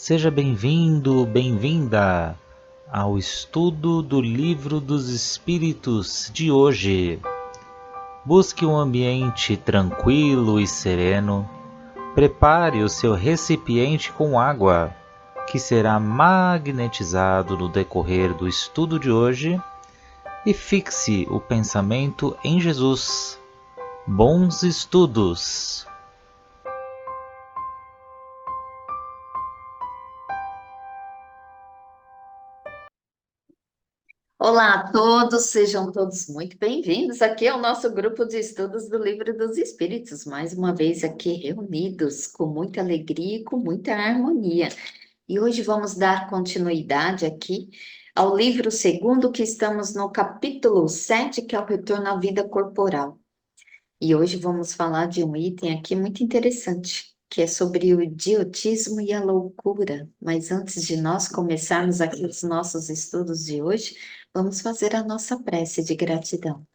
Seja bem-vindo, bem-vinda ao estudo do Livro dos Espíritos de hoje. Busque um ambiente tranquilo e sereno. Prepare o seu recipiente com água, que será magnetizado no decorrer do estudo de hoje, e fixe o pensamento em Jesus. Bons estudos! Olá a todos, sejam todos muito bem-vindos aqui ao nosso grupo de estudos do Livro dos Espíritos, mais uma vez aqui reunidos com muita alegria e com muita harmonia. E hoje vamos dar continuidade aqui ao livro segundo, que estamos no capítulo 7, que é o retorno à vida corporal. E hoje vamos falar de um item aqui muito interessante, que é sobre o idiotismo e a loucura. Mas antes de nós começarmos aqui os nossos estudos de hoje, vamos fazer a nossa prece de gratidão.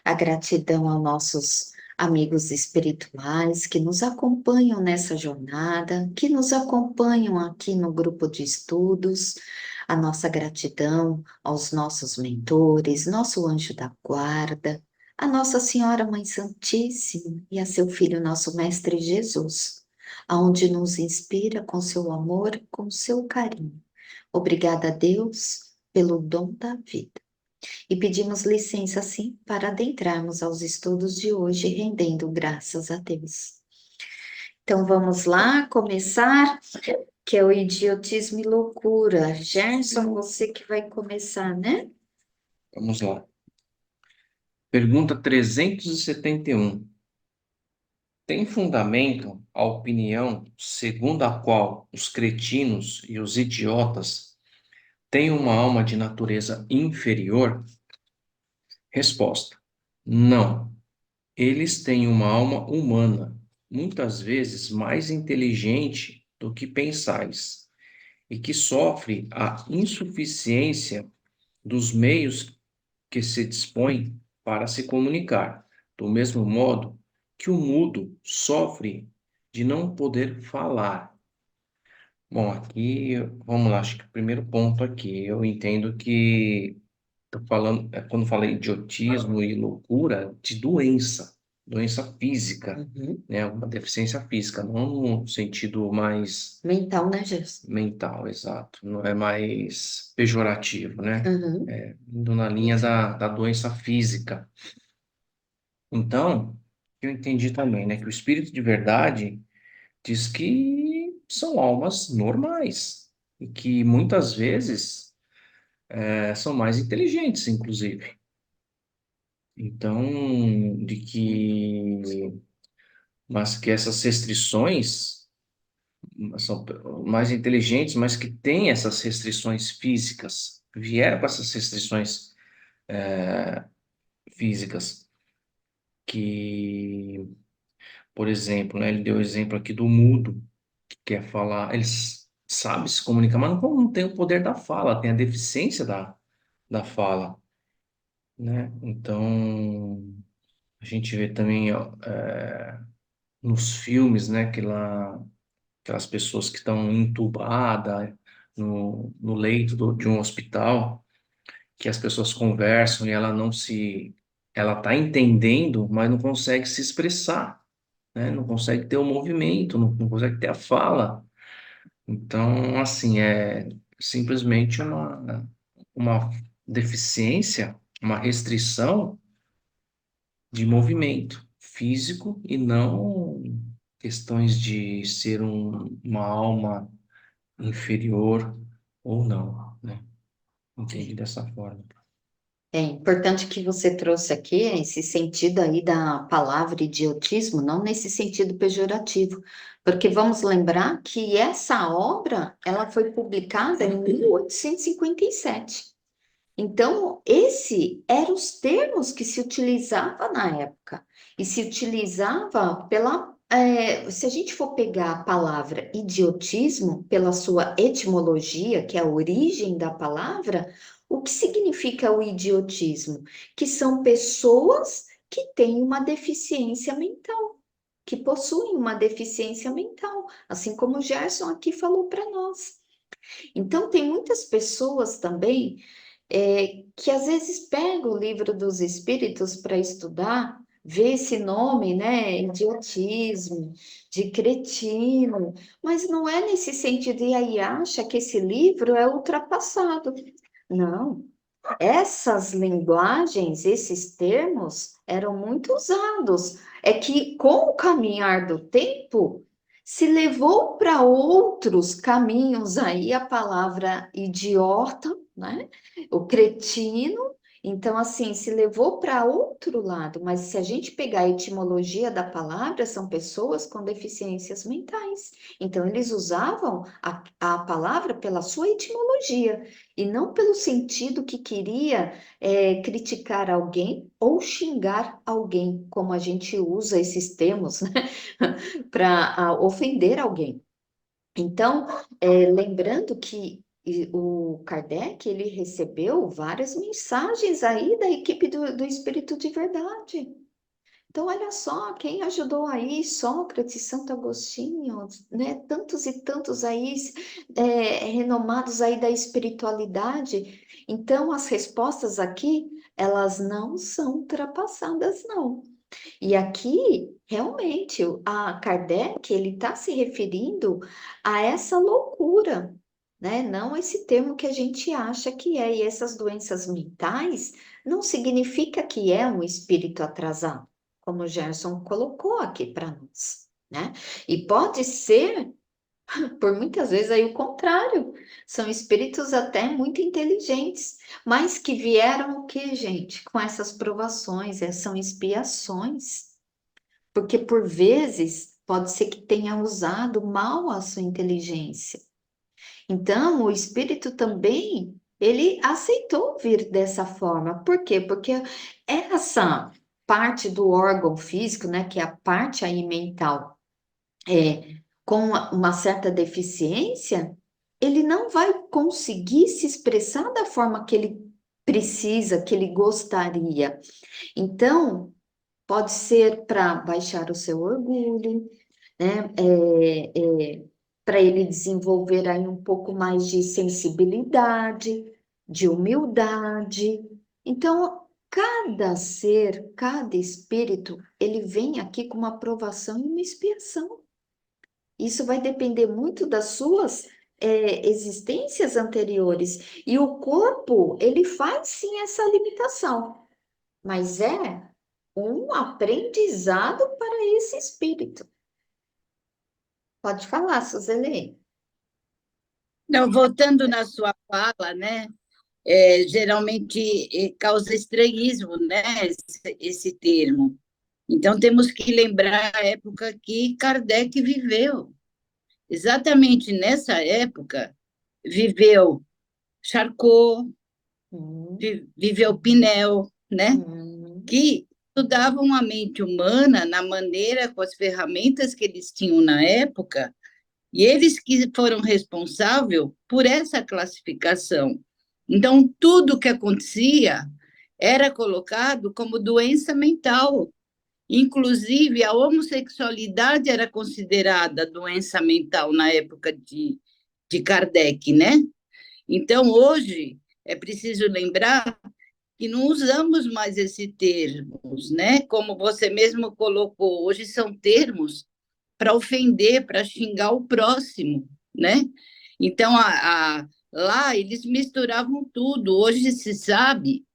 A gratidão aos nossos amigos espirituais que nos acompanham nessa jornada, que nos acompanham aqui no grupo de estudos. A nossa gratidão aos nossos mentores, nosso anjo da guarda, a Nossa Senhora Mãe Santíssima e a seu Filho, nosso Mestre Jesus, aonde nos inspira com seu amor, com seu carinho. Obrigada a Deus pelo dom da vida. E pedimos licença, sim, para adentrarmos aos estudos de hoje, rendendo graças a Deus. Então vamos lá começar, que é o idiotismo e loucura. Gerson, você que vai começar, né? Vamos lá. Pergunta 371. Tem fundamento a opinião segundo a qual os cretinos e os idiotas têm uma alma de natureza inferior? Resposta: não. Eles têm uma alma humana, muitas vezes mais inteligente do que pensais, e que sofre a insuficiência dos meios que se dispõe para se comunicar, do mesmo modo que o mudo sofre de não poder falar. Bom, aqui, vamos lá, acho que o primeiro ponto aqui, eu entendo que estou falando, quando falei idiotismo e loucura, de doença, doença física, Uhum. né, uma deficiência física, não no sentido mais Mental, né, Gerson? mental, exato, não é mais pejorativo, né? Uhum. Indo na linha da doença física. Então, eu entendi também, né, que o espírito de verdade diz que são almas normais e que muitas vezes são mais inteligentes, inclusive. Então, de que, mas que essas restrições são mais inteligentes, mas que têm essas restrições físicas, vieram com essas restrições físicas, que, por exemplo, né, ele deu o exemplo aqui do mudo, que quer falar, ele sabe se comunicar, mas não tem o poder da fala, tem a deficiência da fala, né? Então, a gente vê também ó, nos filmes, né, que lá, aquelas pessoas que estão entubadas no leito de um hospital, que as pessoas conversam e ela não se... Ela está entendendo, mas não consegue se expressar, né? Não consegue ter o movimento, não consegue ter a fala. Então, assim, é simplesmente uma deficiência, uma restrição de movimento físico e não questões de ser uma alma inferior ou não, né? Entendi dessa forma. É importante que você trouxe aqui esse sentido aí da palavra idiotismo, não nesse sentido pejorativo, porque vamos lembrar que essa obra, ela foi publicada em 1857. Então, esse eram os termos que se utilizava na época. E se utilizava se a gente for pegar a palavra idiotismo pela sua etimologia, que é a origem da palavra, o que significa o idiotismo? Que são pessoas que têm uma deficiência mental. que possuem uma deficiência mental, assim como o Gerson aqui falou para nós. Então, tem muitas pessoas também que às vezes pegam o livro dos espíritos para estudar, vê esse nome, né, idiotismo, de cretino, mas não é nesse sentido, e aí acha que esse livro é ultrapassado. Não, essas linguagens, esses termos eram muito usados. É que com o caminhar do tempo se levou para outros caminhos aí a palavra idiota, né? O cretino. Então, assim, se levou para outro lado, mas se a gente pegar a etimologia da palavra, são pessoas com deficiências mentais. Então, eles usavam a palavra pela sua etimologia e não pelo sentido que queria criticar alguém ou xingar alguém, como a gente usa esses termos, né, para ofender alguém. Então, lembrando que o Kardec, ele recebeu várias mensagens aí da equipe do Espírito de Verdade. Então, olha só, quem ajudou aí, Sócrates, Santo Agostinho, né? Tantos e tantos aí, renomados aí da espiritualidade. Então, as respostas aqui, elas não são ultrapassadas, não. E aqui, realmente, a Kardec, ele está se referindo a essa loucura, né? Não esse termo que a gente acha que é. E essas doenças mentais não significa que é um espírito atrasado, como o Gerson colocou aqui para nós, né? E pode ser, por muitas vezes, aí o contrário. São espíritos até muito inteligentes, mas que vieram o quê, gente? Com essas provações, são expiações. Porque por vezes pode ser que tenha usado mal a sua inteligência. Então, o espírito também, ele aceitou vir dessa forma. Por quê? Porque essa parte do órgão físico, né, que é a parte aí mental, com uma certa deficiência, ele não vai conseguir se expressar da forma que ele precisa, que ele gostaria. Então, pode ser para baixar o seu orgulho, né? Para ele desenvolver aí um pouco mais de sensibilidade, de humildade. Então, cada ser, cada espírito, ele vem aqui com uma aprovação e uma expiação. Isso vai depender muito das suas existências anteriores. E o corpo, ele faz sim essa limitação, mas é um aprendizado para esse espírito. Pode falar, Suzeli. Não, voltando na sua fala, né? Geralmente causa estranhismo, né? Esse termo. Então, temos que lembrar a época que Kardec viveu. Exatamente nessa época, viveu Charcot, viveu Pinel, né? Que estudavam a mente humana na maneira, com as ferramentas que eles tinham na época, e eles que foram responsáveis por essa classificação. Então, tudo que acontecia era colocado como doença mental. Inclusive, a homossexualidade era considerada doença mental na época de Kardec, né? Então, hoje, é preciso lembrar que não usamos mais esses termos, né? Como você mesmo colocou, hoje são termos para ofender, para xingar o próximo, né? Então, lá eles misturavam tudo. Hoje se sabe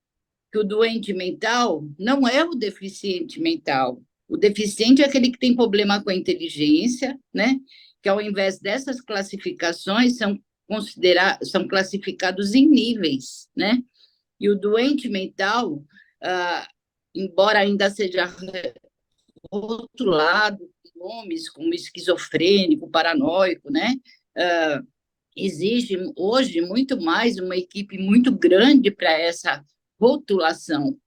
que o doente mental não é o deficiente mental. O deficiente é aquele que tem problema com a inteligência, né? Que ao invés dessas classificações são classificados em níveis, né? E o doente mental, embora ainda seja rotulado com nomes como esquizofrênico, paranoico, né? Exige hoje muito mais uma equipe muito grande para essa rotulação.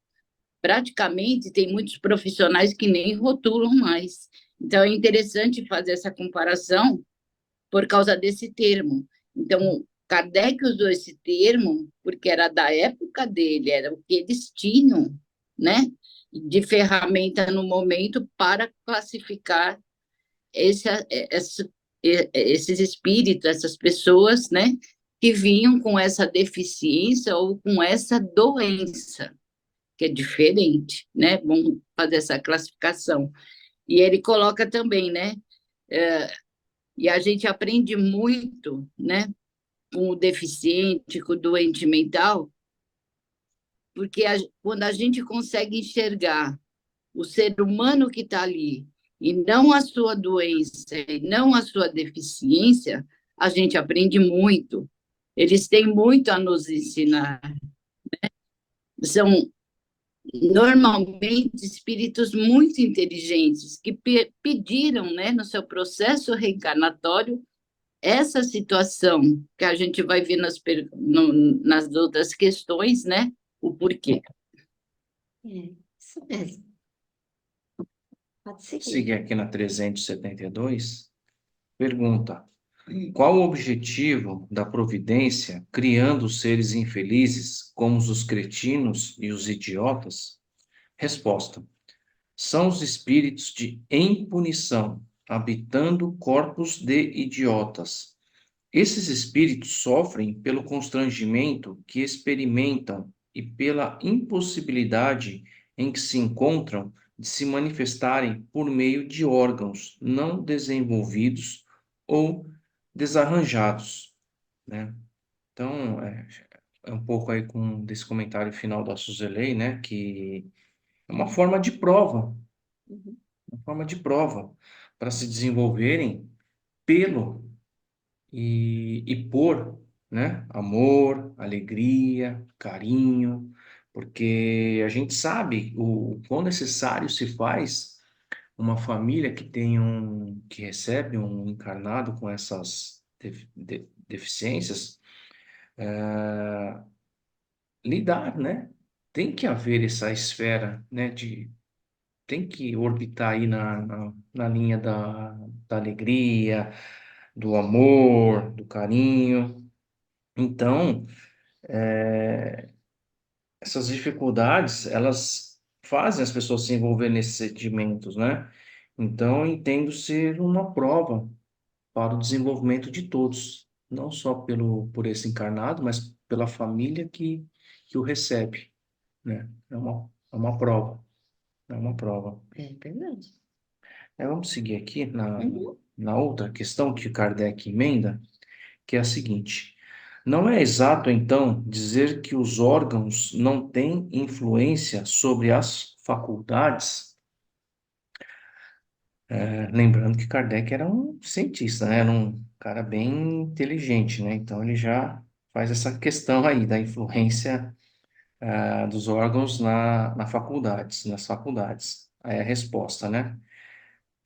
Praticamente tem muitos profissionais que nem rotulam mais. Então é interessante fazer essa comparação por causa desse termo. Então, Kardec usou esse termo porque era da época dele, era o que eles tinham, né? de ferramenta no momento para classificar esses espíritos, essas pessoas, né, que vinham com essa deficiência ou com essa doença, que é diferente, né? Vamos fazer essa classificação. E ele coloca também, né? E a gente aprende muito, né? Com o deficiente, com o doente mental, porque quando a gente consegue enxergar o ser humano que está ali, e não a sua doença, e não a sua deficiência, a gente aprende muito. Eles têm muito a nos ensinar. São normalmente espíritos muito inteligentes que pediram, né, no seu processo reencarnatório, essa situação que a gente vai ver nas outras questões, né, o porquê. Isso mesmo. Pode seguir. Seguir aqui na 372, pergunta: qual o objetivo da providência criando os seres infelizes, como os cretinos e os idiotas? Resposta: são os espíritos de impunição, habitando corpos de idiotas. Esses espíritos sofrem pelo constrangimento que experimentam e pela impossibilidade em que se encontram de se manifestarem por meio de órgãos não desenvolvidos ou desarranjados, né? Então, é um pouco aí desse comentário final da Suzelei, né? Que é uma forma de prova, Uhum. uma forma de prova para se desenvolverem pelo e por, né? Amor, alegria, carinho, porque a gente sabe o quão necessário se faz uma família que recebe um encarnado com essas deficiências, lidar, né? Tem que haver essa esfera, né? Tem que orbitar aí na linha da alegria, do amor, do carinho. Então, essas dificuldades, elas fazem as pessoas se envolver nesses sentimentos, né? Então, eu entendo ser uma prova para o desenvolvimento de todos, não só por esse encarnado, mas pela família que o recebe, né? É uma prova, é uma prova. É verdade. Vamos seguir aqui Uhum. na outra questão que Kardec emenda, que é a seguinte: não é exato, então, dizer que os órgãos não têm influência sobre as faculdades? Lembrando que Kardec era um cientista, né? Era um cara bem inteligente, né? Então ele já faz essa questão aí da influência dos órgãos nas faculdades. Aí a resposta, né?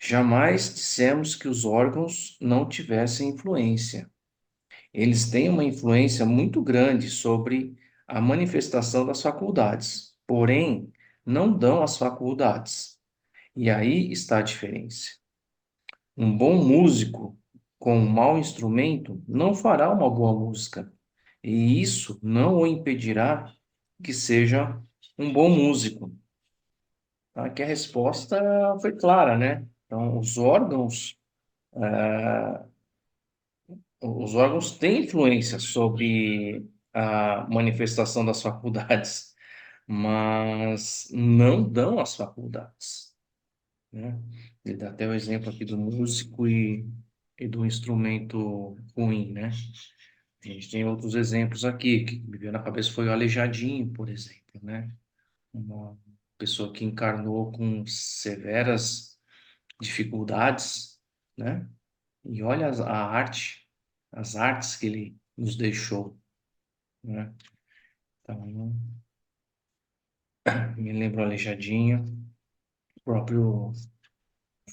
Jamais dissemos que os órgãos não tivessem influência. Eles têm uma influência muito grande sobre a manifestação das faculdades, porém, não dão as faculdades. E aí está a diferença. Um bom músico com um mau instrumento não fará uma boa música, e isso não o impedirá que seja um bom músico. Então, aqui a resposta foi clara, né? Então, os órgãos têm influência sobre a manifestação das faculdades, mas não dão as faculdades, né? Ele dá até o exemplo aqui do músico e do instrumento ruim, né? A gente tem outros exemplos aqui, que me veio na cabeça foi o Aleijadinho, por exemplo, né? Uma pessoa que encarnou com severas dificuldades, né? E olha as artes que ele nos deixou, né? Então, me lembro o Aleijadinho, o próprio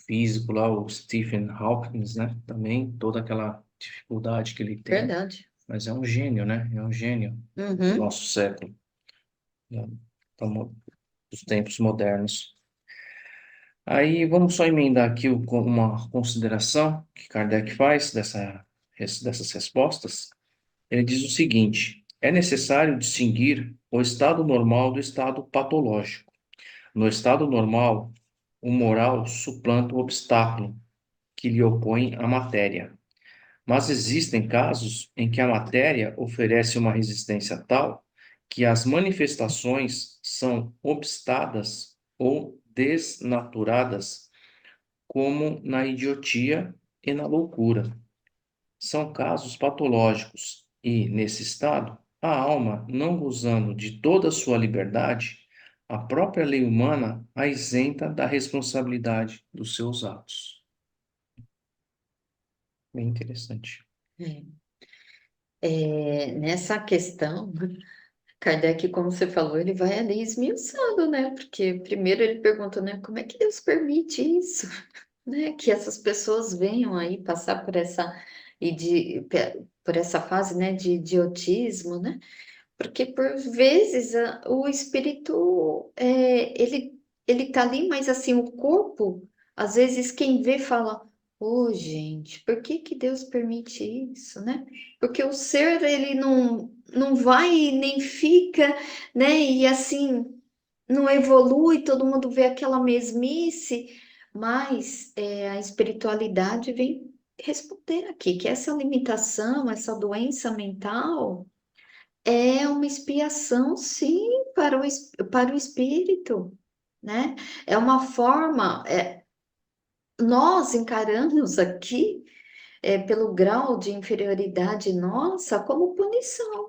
físico lá, o Stephen Hawking, né? Também toda aquela dificuldade que ele tem, Verdade. mas é um gênio, né? É um gênio do Uhum. nosso século, né? Então, dos tempos modernos. Aí vamos só emendar aqui uma consideração que Kardec faz dessas respostas. Ele diz o seguinte: é necessário distinguir o estado normal do estado patológico. No estado normal, o moral suplanta o obstáculo que lhe opõe à matéria. Mas existem casos em que a matéria oferece uma resistência tal que as manifestações são obstadas ou desnaturadas, como na idiotia e na loucura. São casos patológicos e, nesse estado, a alma, não gozando de toda a sua liberdade, a própria lei humana a isenta da responsabilidade dos seus atos. Bem interessante. Nessa questão, Kardec, como você falou, ele vai ali esmiuçando, né? Porque primeiro ele pergunta, né? Como é que Deus permite isso? Né? Que essas pessoas venham aí passar por por essa fase, né? De idiotismo, né? Porque por vezes o espírito ele tá ali, mas assim o corpo, às vezes quem vê fala, ô gente, por que que Deus permite isso, né? Porque o ser ele não vai nem fica, né? E assim não evolui, todo mundo vê aquela mesmice, mas a espiritualidade vem responder aqui que essa limitação, essa doença mental é uma expiação, sim, para o espírito, né? É uma forma, nós encaramos aqui, pelo grau de inferioridade nossa, como punição.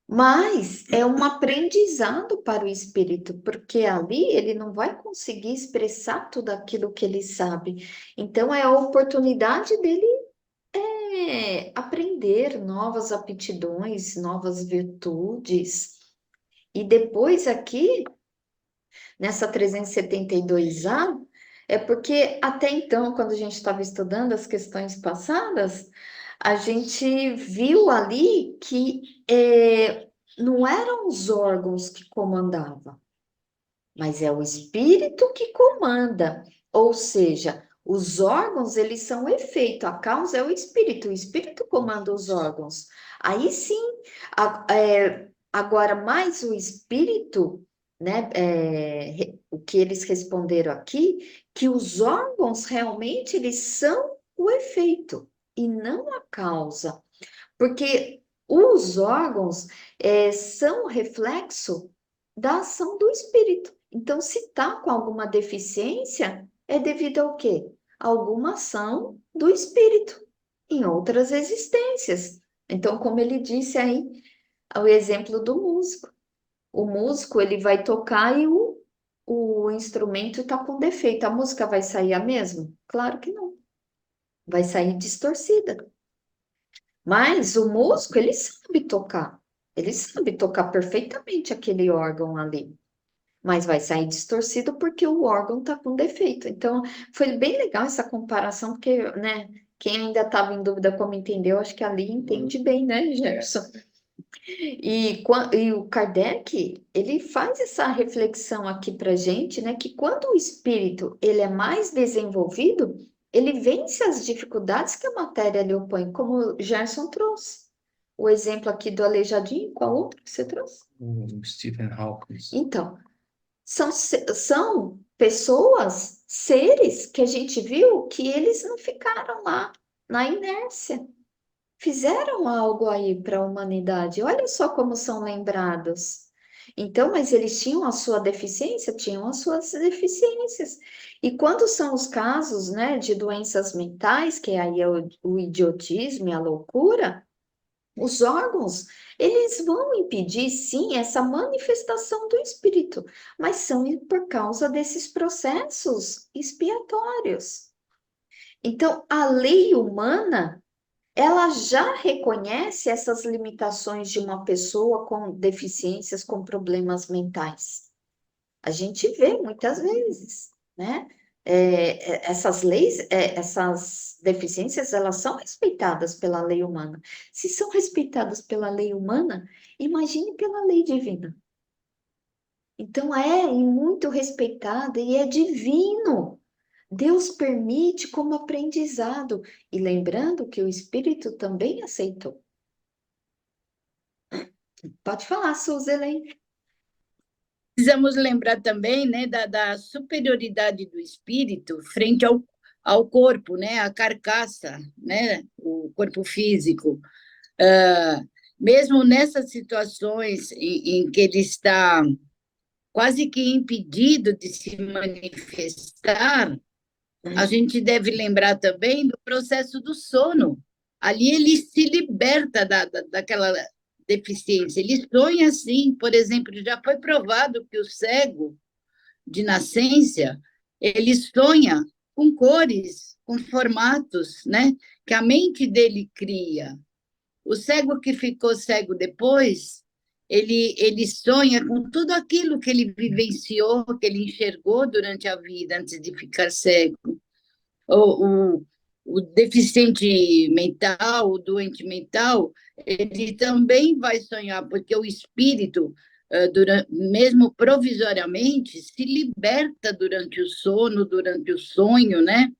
Mas é um aprendizado para o espírito, porque ali ele não vai conseguir expressar tudo aquilo que ele sabe. Então, é a oportunidade dele aprender novas aptidões, novas virtudes. E depois aqui, nessa 372A, é porque até então, quando a gente estava estudando as questões passadas, a gente viu ali que não eram os órgãos que comandavam, mas é o espírito que comanda. Ou seja, os órgãos, eles são o efeito, a causa é o espírito comanda os órgãos. Aí sim, agora mais o espírito, né, o que eles responderam aqui, que os órgãos realmente eles são o efeito e não a causa, porque os órgãos são reflexo da ação do espírito. Então, se está com alguma deficiência, é devido ao quê? Alguma ação do espírito em outras existências. Então, como ele disse aí, o exemplo do músico. O músico, ele vai tocar e o instrumento está com defeito. A música vai sair a mesma? Claro que não. Vai sair distorcida. Mas o músico, ele sabe tocar. Ele sabe tocar perfeitamente aquele órgão ali. Mas vai sair distorcido porque o órgão está com defeito. Então, foi bem legal essa comparação, porque, né, quem ainda estava em dúvida como entendeu, acho que ali entende bem, né, Gerson? E o Kardec, ele faz essa reflexão aqui para gente, né, que quando o espírito ele é mais desenvolvido, ele vence as dificuldades que a matéria lhe opõe, como o Gerson trouxe. O exemplo aqui do aleijadinho, qual outro que você trouxe? O Stephen Hawking. Então, são pessoas, seres que a gente viu que eles não ficaram lá na inércia. Fizeram algo aí para a humanidade. Olha só como são lembrados. Então, mas eles tinham a sua deficiência, tinham as suas deficiências. E quando são os casos, né, de doenças mentais, que aí é o idiotismo e a loucura, os órgãos, eles vão impedir, sim, essa manifestação do espírito, mas são por causa desses processos expiatórios. Então, a lei humana ela já reconhece essas limitações de uma pessoa com deficiências, com problemas mentais. A gente vê muitas vezes, né? Essas leis, essas deficiências, elas são respeitadas pela lei humana. Se são respeitadas pela lei humana, imagine pela lei divina. Então, e muito respeitada e é divino. Deus permite como aprendizado. E lembrando que o Espírito também aceitou. Pode falar, Suzelene. precisamos lembrar também, né, da superioridade do espírito frente ao corpo, né, a carcaça, né, o corpo físico. Ah, mesmo nessas situações em que ele está quase que impedido de se manifestar, a gente deve lembrar também do processo do sono. Ali ele se liberta daquela deficiência. Ele sonha assim, por exemplo, já foi provado que o cego de nascença, ele sonha com cores, com formatos, né? Que a mente dele cria. O cego que ficou cego depois, ele sonha com tudo aquilo que ele vivenciou, que ele enxergou durante a vida antes de ficar cego. O deficiente mental, o doente mental, ele também vai sonhar, porque o espírito, mesmo provisoriamente, se liberta durante o sono, durante o sonho, né?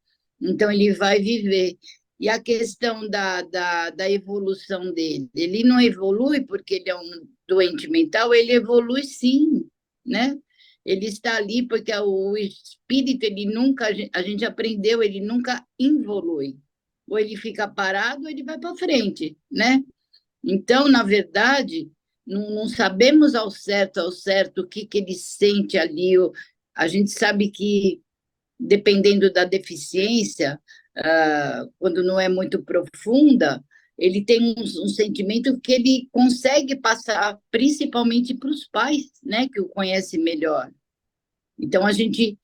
Então, ele vai viver. E a questão da evolução dele, ele não evolui porque ele é um doente mental, ele evolui sim, né? Ele está ali porque o espírito, ele nunca, a gente aprendeu, ele nunca involui. Ou ele fica parado, ou ele vai para frente, né? Então, na verdade, não sabemos ao certo, o que ele sente ali. A gente sabe que, dependendo da deficiência, quando não é muito profunda, ele tem um sentimento que ele consegue passar, principalmente para os pais, né, que o conhecem melhor. Então, a gente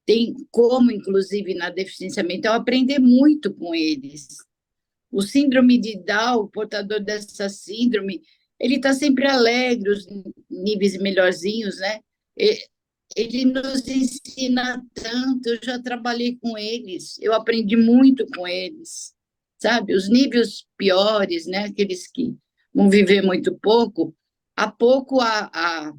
tem como, inclusive, na deficiência mental, aprender muito com eles. O síndrome de Down, o portador dessa síndrome, ele está sempre alegre, os níveis melhorzinhos, né? Ele nos ensina tanto, eu já trabalhei com eles, eu aprendi muito com eles, sabe? Os níveis piores, né? Aqueles que vão viver muito pouco, há pouco a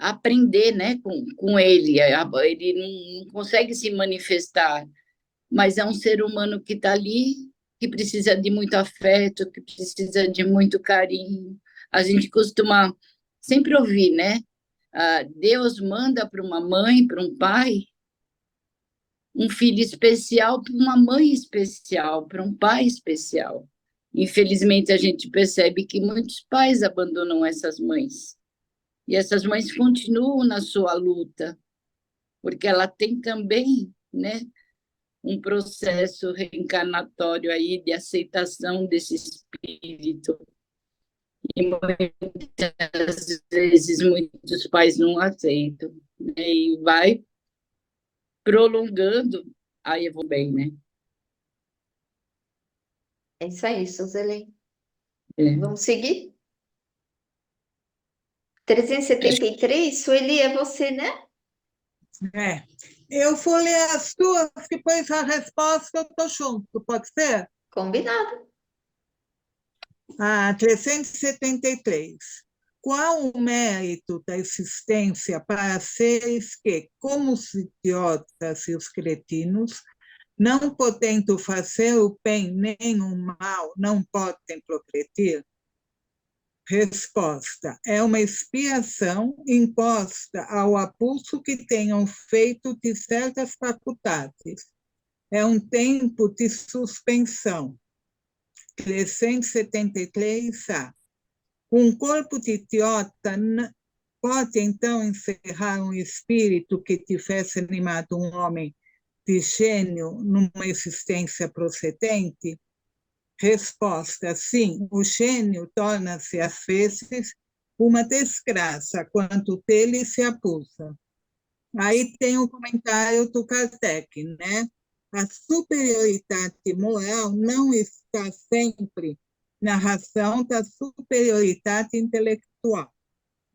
aprender, né, com ele. Ele não consegue se manifestar, mas é um ser humano que está ali, que precisa de muito afeto, que precisa de muito carinho. A gente costuma sempre ouvir, né? Deus manda para uma mãe, para um pai, um filho especial para uma mãe especial, para um pai especial. Infelizmente, a gente percebe que muitos pais abandonam essas mães. E essas mães continuam na sua luta, porque ela tem também, né, um processo reencarnatório aí de aceitação desse espírito. E muitas vezes muitos pais não aceitam, né, e vai prolongando a evolução, né? É isso aí, Suzeli. É. Vamos seguir? 373, Sueli, é você, né? É. Eu vou ler as duas, depois a resposta eu estou junto, pode ser? Combinado. 373. Qual o mérito da existência para seres que, como os idiotas e os cretinos, não podendo fazer o bem nem o mal, não podem progredir? Resposta: é uma expiação imposta ao abuso que tenham feito de certas faculdades. É um tempo de suspensão. 373A. Um corpo de idiota pode, então, encerrar um espírito que tivesse animado um homem de gênio numa existência procedente? Resposta: sim, o gênio torna-se, às vezes, uma desgraça quando dele se abusa. Aí tem o comentário do Kardec, né? A superioridade moral não está sempre na razão da superioridade intelectual.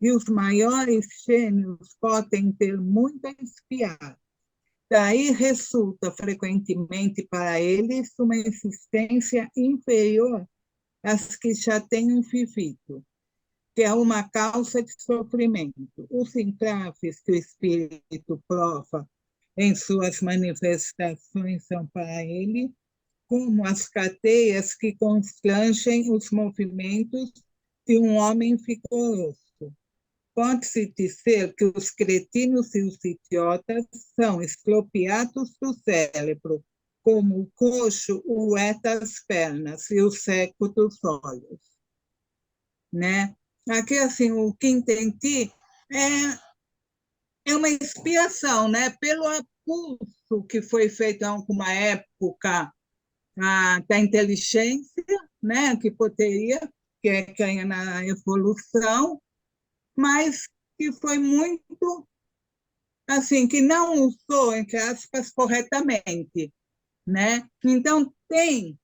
E os maiores gênios podem ter muito a espiar. Daí resulta frequentemente para eles uma existência inferior às que já tenham vivido, que é uma causa de sofrimento. Os entraves que o espírito prova em suas manifestações são para ele como as cadeias que constrangem os movimentos de um homem vigoroso. pode-se dizer que os cretinos e os idiotas são esclopiados do cérebro, como o coxo o é das pernas e o cego dos olhos, né? Aqui, assim, o que entendi é uma expiação, né? Pelo abuso que foi feito em alguma época da inteligência, né? Que poderia, que é ganha na evolução, mas que foi muito, assim, que não usou, entre aspas, corretamente, né? Então, tem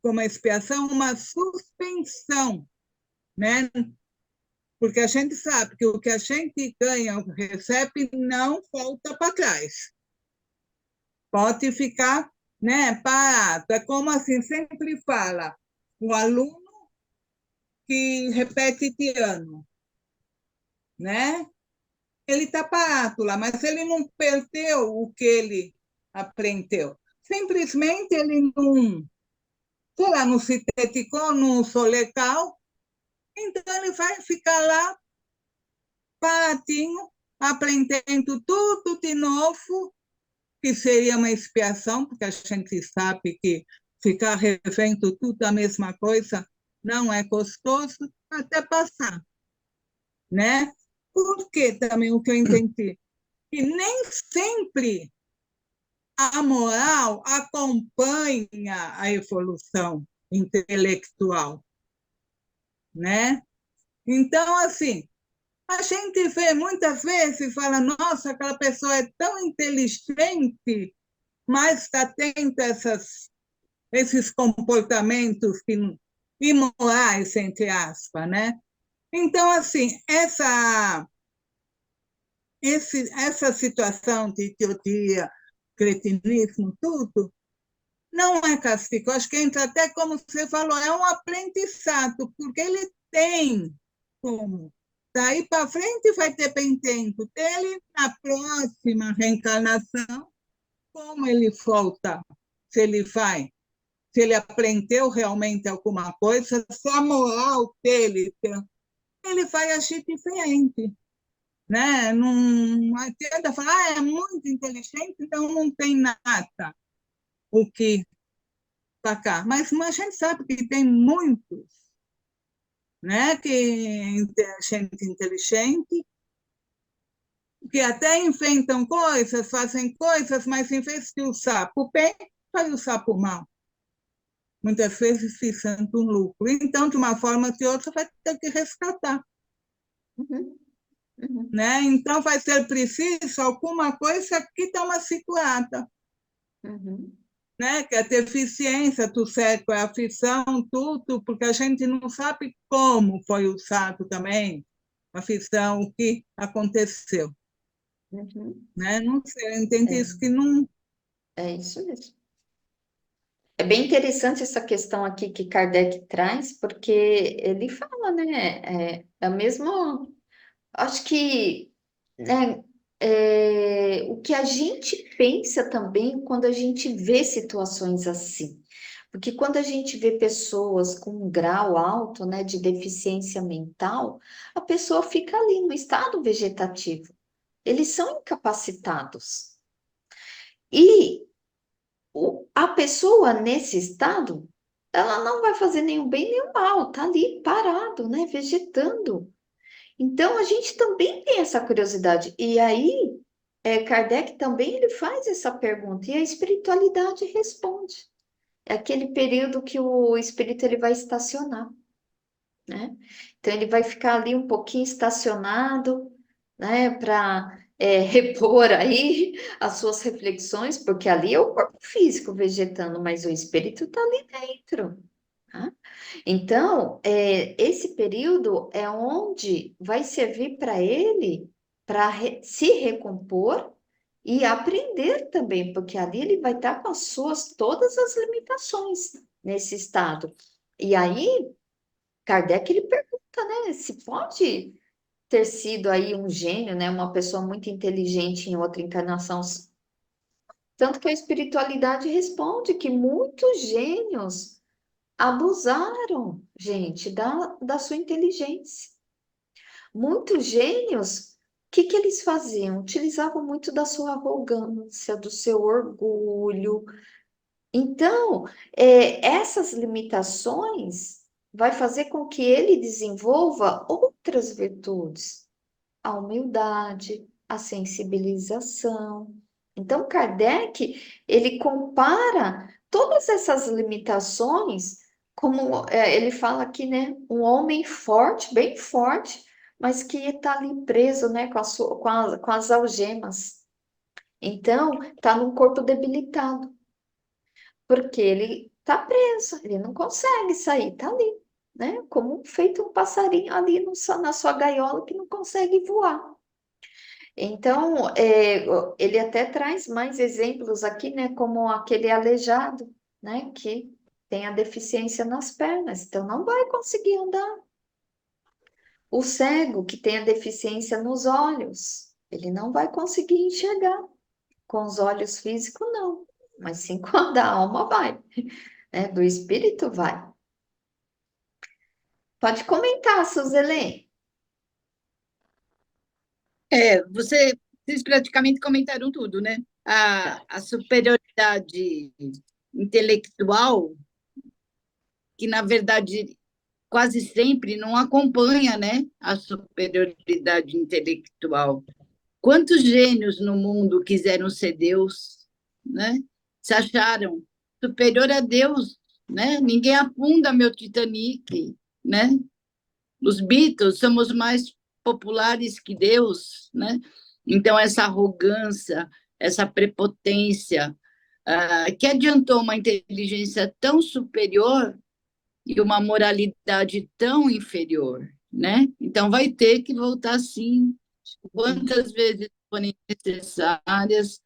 como expiação uma suspensão, né? Porque a gente sabe que o que a gente ganha ou recebe não volta para trás. Pode ficar, né, parado. É como assim, sempre fala, o aluno que repete de ano, né? Ele está parado lá, mas ele não perdeu o que ele aprendeu. Simplesmente ele não, sei lá, não se dedicou, não usou legal, então ele vai ficar lá paradinho, aprendendo tudo de novo, que seria uma expiação, porque a gente sabe que ficar revendo tudo a mesma coisa não é gostoso, até passar, né? Porque também o que eu entendi, que nem sempre a moral acompanha a evolução intelectual, né? Então, assim, a gente vê muitas vezes e fala, nossa, aquela pessoa é tão inteligente, mas está tendo esses comportamentos imorais, entre aspas, né? Então, assim, essa situação de idiotia, cretinismo, tudo, não é castigo. Acho que entra até, como você falou, é um aprendizado, porque ele tem como. Daí para frente vai dependendo dele, na próxima reencarnação, como ele volta, se ele vai, se ele aprendeu realmente alguma coisa, se a moral dele, ele vai agir diferente. Né? Não adianta falar, é muito inteligente, então não tem nada o que tacar. Mas a gente sabe que tem muitos, né? Que gente inteligente, que até inventam coisas, fazem coisas, mas em vez de usar para o bem, vai usar para o mal. Muitas vezes visando um lucro. Então, de uma forma ou de outra, vai ter que resgatar. Uhum, uhum, Né? Então, vai ser preciso alguma coisa que dá uma situada. uhum. Né? Que a deficiência do cérebro, a fissão, tudo, porque a gente não sabe como foi usado também a fissão, o que aconteceu. Uhum. Né? Não sei, eu entendi É, isso que não. é isso mesmo. É bem interessante essa questão aqui que Kardec traz, porque ele fala, né? É o mesmo. Acho que né, o que a gente pensa também quando a gente vê situações assim. Porque quando a gente vê pessoas com um grau alto, né, de deficiência mental, a pessoa fica ali no estado vegetativo. Eles são incapacitados. E a pessoa nesse estado, ela não vai fazer nenhum bem nem mal, tá ali parado, né, vegetando. Então, a gente também tem essa curiosidade. E aí, Kardec também ele faz essa pergunta e a espiritualidade responde. É aquele período que o espírito ele vai estacionar, né? Então, ele vai ficar ali um pouquinho estacionado, né, para repor aí as suas reflexões, porque ali é o corpo físico vegetando, mas o espírito está ali dentro. Tá? Então, esse período é onde vai servir para ele para se recompor e aprender também, porque ali ele vai estar com as suas todas as limitações nesse estado. E aí, Kardec ele pergunta, né, se pode ter sido aí um gênio, né, uma pessoa muito inteligente em outra encarnação. Tanto que a espiritualidade responde que muitos gênios abusaram, gente, da sua inteligência. muitos gênios, o que que eles faziam? Utilizavam muito da sua arrogância, do seu orgulho. Então, essas limitações vai fazer com que ele desenvolva outras virtudes, a humildade, a sensibilização. Então, Kardec, ele compara todas essas limitações, como ele fala aqui, né? Um homem forte, bem forte, mas que está ali preso, né? Com as algemas. Então, está num corpo debilitado, porque ele está preso, ele não consegue sair, está ali, né? Como feito um passarinho ali na sua gaiola que não consegue voar. Então, ele até traz mais exemplos aqui, né? Como aquele aleijado, né? Que tem a deficiência nas pernas, então não vai conseguir andar. O cego, que tem a deficiência nos olhos, ele não vai conseguir enxergar. Com os olhos físicos, não, mas sim com a da alma vai, né? Do espírito vai. Pode comentar, Suzelen. Vocês praticamente comentaram tudo, né? A superioridade intelectual, que na verdade quase sempre não acompanha, né, a superioridade intelectual. Quantos gênios no mundo quiseram ser Deus, né? Se acharam superior a Deus, né? Ninguém afunda meu Titanic, né? Os Beatles somos mais populares que Deus, né? Então essa arrogância, essa prepotência, que adiantou uma inteligência tão superior e uma moralidade tão inferior, né? Então vai ter que voltar sim, quantas vezes forem necessárias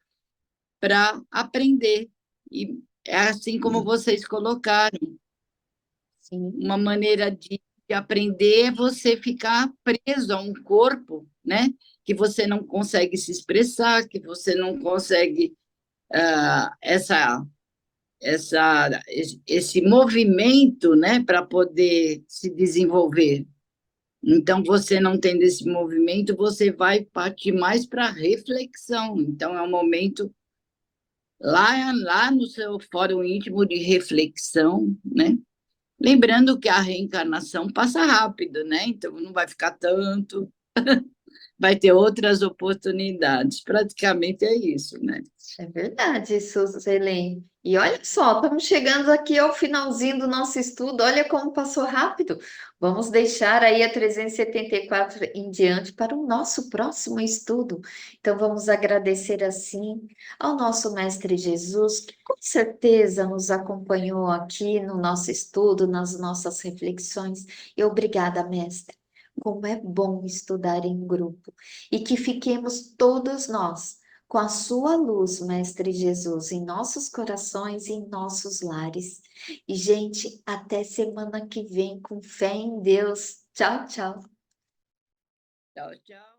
para aprender. E é assim como vocês colocaram, Sim. uma maneira de aprender é você ficar preso a um corpo, né? Que você não consegue se expressar, que você não consegue esse movimento, né, para poder se desenvolver. Então, você não tendo esse movimento, você vai partir mais para a reflexão. Então, é um momento lá no seu fórum íntimo de reflexão, né? Lembrando que a reencarnação passa rápido, né? Então, não vai ficar tanto, vai ter outras oportunidades. Praticamente é isso, né? É verdade, Suzelen. E olha só, estamos chegando aqui ao finalzinho do nosso estudo. Olha como passou rápido. Vamos deixar aí a 374 em diante para o nosso próximo estudo. Então, vamos agradecer assim ao nosso Mestre Jesus, que com certeza nos acompanhou aqui no nosso estudo, nas nossas reflexões. E obrigada, Mestre. Como é bom estudar em grupo e que fiquemos todos nós com a sua luz, Mestre Jesus, em nossos corações e em nossos lares. E, gente, até semana que vem, com fé em Deus. Tchau, tchau. Tchau, tchau.